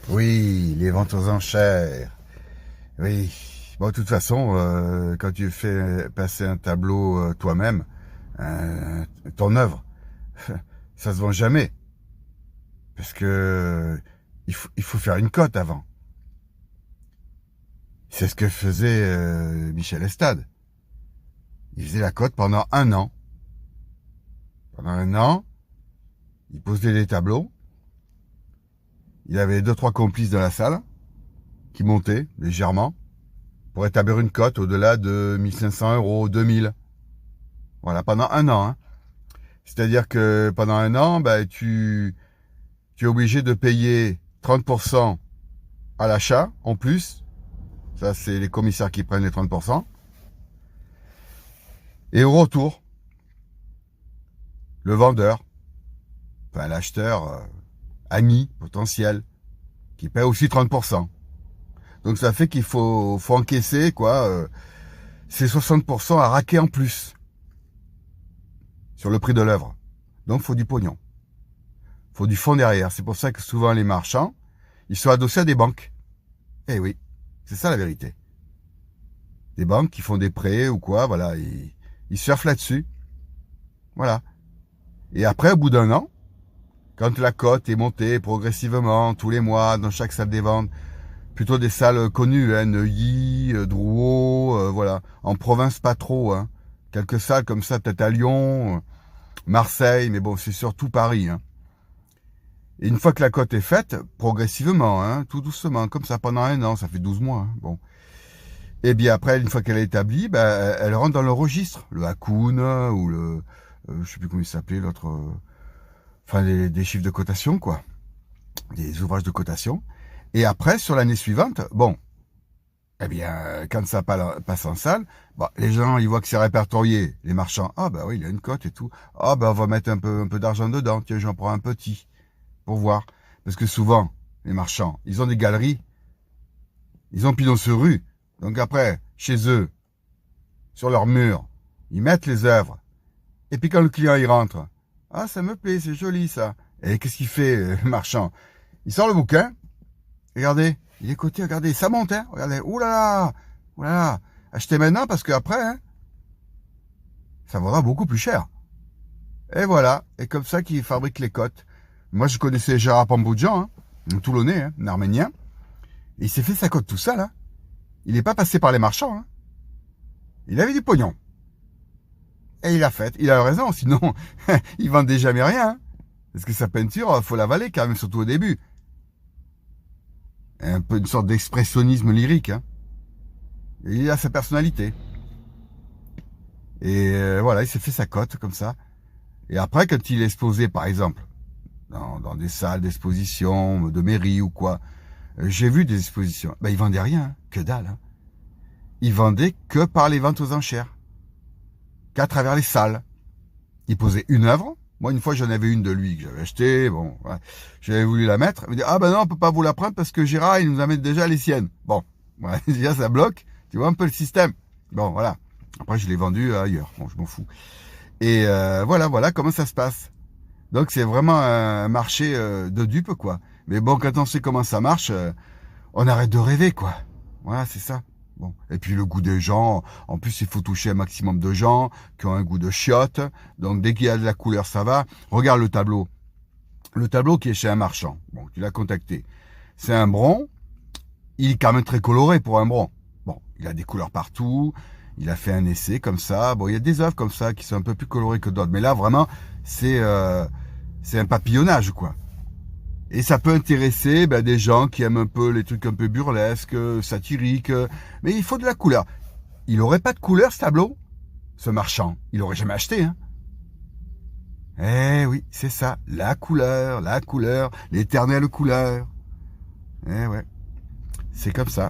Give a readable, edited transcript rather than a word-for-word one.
Oui, les ventes aux enchères. Oui. Bon, de toute façon, quand tu fais passer un tableau toi-même, euh, ton œuvre, ça se vend jamais. Parce que il faut faire une cote avant. C'est ce que faisait Michel Estade. Il faisait la cote pendant un an. Pendant un an, il posait des tableaux. Il avait deux, trois complices dans la salle qui montaient légèrement pour établir une cote au-delà de 1500 euros, 2000. Voilà, pendant un an. Hein. C'est-à-dire que pendant un an, bah, tu es obligé de payer 30% à l'achat en plus. Ça, c'est les commissaires qui prennent les 30%. Et au retour, le vendeur, enfin l'acheteur ami potentiel, qui paie aussi 30%. Donc ça fait qu'il faut encaisser quoi, ces 60% à raquer en plus sur le prix de l'œuvre. Donc il faut du pognon. Il faut du fonds derrière. C'est pour ça que souvent les marchands, ils sont adossés à des banques. Eh oui, c'est ça la vérité. Des banques qui font des prêts ou quoi, voilà, ils surfent là-dessus. Voilà. Et après, au bout d'un an, quand la cote est montée progressivement, tous les mois, dans chaque salle des ventes, plutôt des salles connues, hein, Neuilly, Drouot, voilà. En province, pas trop, hein. Quelques salles comme ça, peut-être à Lyon, Marseille, mais bon, c'est surtout Paris, hein. Et une fois que la cote est faite, progressivement, hein, tout doucement, comme ça, pendant un an, ça fait 12 mois, hein, bon. Et bien après, une fois qu'elle est établie, bah, elle rentre dans le registre, le Hakoun ou le, je sais plus comment il s'appelait, l'autre, enfin des chiffres de cotation, quoi, des ouvrages de cotation. Et après, sur l'année suivante, bon, eh bien, quand ça passe en salle, bah, les gens, ils voient que c'est répertorié, les marchands, ah bah oui, il y a une cote et tout, ah bah on va mettre un peu d'argent dedans, tiens, j'en prends un petit, pour voir. Parce que souvent, les marchands, ils ont des galeries, ils ont pignon sur rue. Donc après, chez eux, sur leur mur, ils mettent les œuvres. Et puis quand le client y rentre, ah ça me plaît, c'est joli ça. Et qu'est-ce qu'il fait, le marchand? Il sort le bouquin, regardez, il est coté, regardez, ça monte, hein, regardez, oulala, achetez maintenant parce qu'après, hein, ça vaudra beaucoup plus cher. Et voilà, et comme ça qu'ils fabriquent les cotes. Moi je connaissais Gérard Pamboudjian, hein, un Toulonnais, hein, un Arménien, et il s'est fait sa cote tout seul, hein. Il n'est pas passé par les marchands. Hein. Il avait du pognon. Et il a fait. Il a raison, sinon, il vendait jamais rien. Hein. Parce que sa peinture, faut l'avaler quand même, surtout au début. Un peu une sorte d'expressionnisme lyrique. Hein. Et il a sa personnalité. Et voilà, il s'est fait sa cote comme ça. Et après, quand il est exposé, par exemple, dans des salles d'exposition, de mairie ou quoi, j'ai vu des expositions. Ben, il vendait rien, hein. Que dalle. Hein. Il vendait que par les ventes aux enchères, qu'à travers les salles. Il posait une œuvre. Moi, une fois, j'en avais une de lui que j'avais achetée. Bon, ouais. J'avais voulu la mettre. Il me dit, ah ben non, on peut pas vous la prendre parce que Gérard, il nous amène déjà les siennes. Bon, ouais, déjà, ça bloque. Tu vois un peu le système. Bon, voilà. Après, je l'ai vendu ailleurs. Bon, je m'en fous. Et voilà comment ça se passe. Donc, c'est vraiment un marché de dupes, quoi. Mais bon, quand on sait comment ça marche, on arrête de rêver, quoi. Voilà, c'est ça. Bon. Et puis le goût des gens, en plus il faut toucher un maximum de gens qui ont un goût de chiottes, donc dès qu'il y a de la couleur ça va. Regarde le tableau. Le tableau qui est chez un marchand, bon, tu l'as contacté. C'est un bron, il est quand même très coloré pour un bron. Bon, il a des couleurs partout, il a fait un essai comme ça. Bon, il y a des œuvres comme ça qui sont un peu plus colorées que d'autres, mais là vraiment c'est un papillonnage quoi. Et ça peut intéresser des gens qui aiment un peu les trucs un peu burlesques, satiriques. Mais il faut de la couleur. Il aurait pas de couleur, ce tableau, ce marchand. Il aurait jamais acheté. Hein. Eh oui, c'est ça. La couleur, l'éternelle couleur. Eh ouais, c'est comme ça.